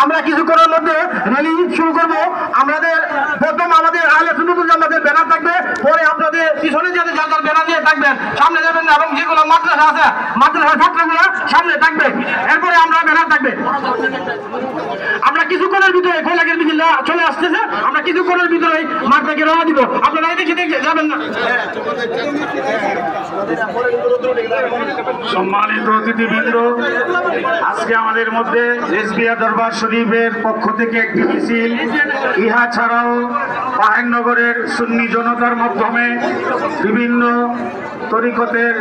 আমরা কিছুক্ষণের মধ্যে র্যালি শুরু করব। আমাদের প্রথম আমাদের আহলে সুন্নাতুল জামাতের ব্যানার থাকবে, পরে আপনাদের পিছনে যাদের যাদের ব্যানার দিয়ে থাকবেন সামনে যাবেন না, এবং যেগুলো মাদ্রাসা আছে মাদ্রাসার ছাত্রগুলো সামনে থাকবে, এরপরে আমরা ব্যানার থাকবে। আমরা কিছুক্ষণের ভিতরে গোলাগের মিছিল চলে আসতেছে, আমরা কিছুক্ষণের ভিতরে মাঠ থেকে রওনা দিব। আপনারা এদিকে যাবেন না। সম্মানিত অতিথিবৃন্দ, আজকে আমাদের মধ্যে রেজবিয়া দরবার শরীফের পক্ষ থেকে একটি মিছিল, ইহা ছাড়াও পাহাড়নগরের সুন্নি জনতার মাধ্যমে বিভিন্ন তরিকতের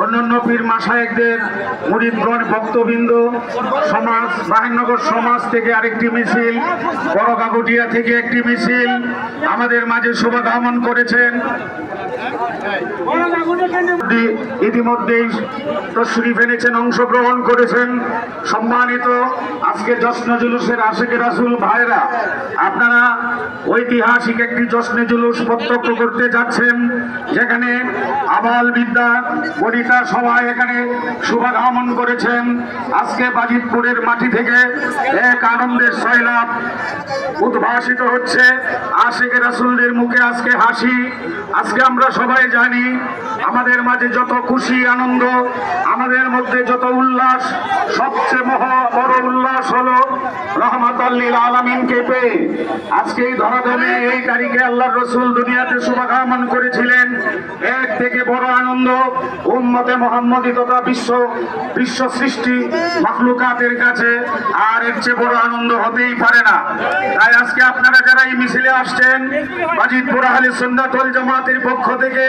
অন্যান্য পীর মাশায়েখদের মুরিদগণ ভক্তবৃন্দ সমাজ, পাহাড়নগর সমাজ থেকে আরেকটি মিছিল, বড়গাগুটিয়া থেকে একটি মিছিল আমাদের মাঝে শুভাগমন করেছেন। ইতিমধ্যেই তশরিফ এনেছেন, অংশগ্রহণ করেছেন। সম্মানিত আজকে জশ্নে জুলুসের আশিকে রাসূল ভাইরা, আপনারা ঐতিহাসিক একটি জশ্নে জুলুস প্রত্যক্ষ করতে যাচ্ছেন, যেখানে আবাল বিদ্যা বনিতা সবাই এখানে শুভাগমন করেছেন। আজকে বাজিতপুরের মাটি থেকে এক আনন্দের সয়লাব উদ্ভাসিত হচ্ছে। আশিকে রাসূলদের মুখে আজকে হাসি। আজকে আমরা সবাই জানি আমাদের মাঝে যত খুশি আনন্দ, আমাদের মধ্যে যত উল্লাস, সবচেয়ে বড় উল্লাস হলো রহমাতুল লিল আলামিনকে পেয়ে। আজকে এই ধরাধামে এই তারিখে আল্লাহর রাসূল দুনিয়াতে শুভাগমন করেছিলেন। এর থেকে বড় আনন্দ উম্মতে মুহাম্মদী তথা বিশ্ব সৃষ্টি মাখলুকাতের কাছে আর এর চেয়ে বড় আনন্দ হতেই পারে না। তাই আজকে আপনারা যারা এই মিছিলে আসছেন, বাজিতপুর আহলে সুন্নাত ওয়াল জামাতের পক্ষ থেকে,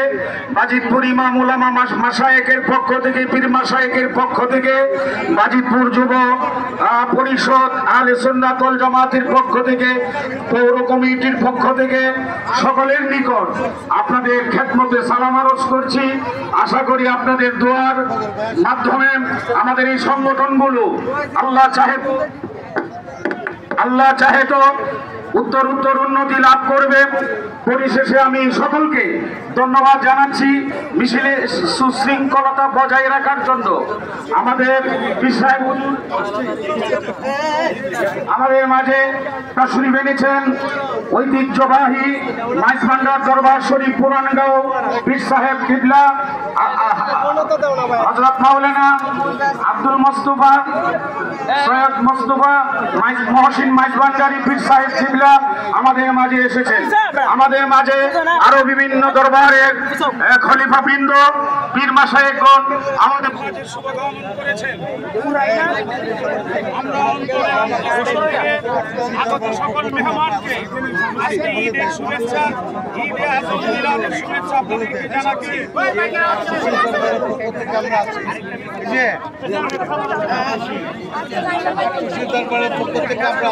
বাজিতপুর ইমাম উলামা মাশায়েখের পক্ষ থেকে, পীর মাশায়েখের পক্ষ থেকে, বাজিতপুর যুব পরিষদ আহলে সুন্নাত ওয়াল জামাতের পক্ষ থেকে, পৌর কমিটির পক্ষ থেকে সকলের নিকট আপনাদের খেদমতে সালাম আরজ করছি। আশা করি আপনাদের দোয়ার মাধ্যমে আমাদের এই সংগঠনগুলো আল্লাহ চাহে তো উত্তর উন্নতি লাভ করবে। পরিশেষে আমি সকলকে ধন্যবাদ জানাচ্ছি মিছিলে সুশৃঙ্খলতা বজায় রাখার জন্য। আমাদের আমাদের মাঝে তশরিফ এনেছেন ঐতিহ্যবাহী মাইজভান্ডার দরবার শরীফ পুরানগাঁও পীর সাহেব কিবলা হযরত মাওলানা আব্দুল মুস্তাফা সৈয়দ মুস্তাফা মহসিন মাইজভান্ডারি পীর সাহেব কিবলা আমাদের মাঝে এসেছেন। আমাদের মাঝে আরো বিভিন্ন দরবারের খলিফাবৃন্দ, পীর মাশায়েখগণ আমাদের মাঝে শুভাগমন করেছেন। আগত সকল মেহমানকে আজকে ঈদের শুভেচ্ছা, ঈদে আজল মিলাদের শুভেচ্ছা আপনাদেরকে জানাচ্ছি। দরবারের পক্ষ থেকে আমরা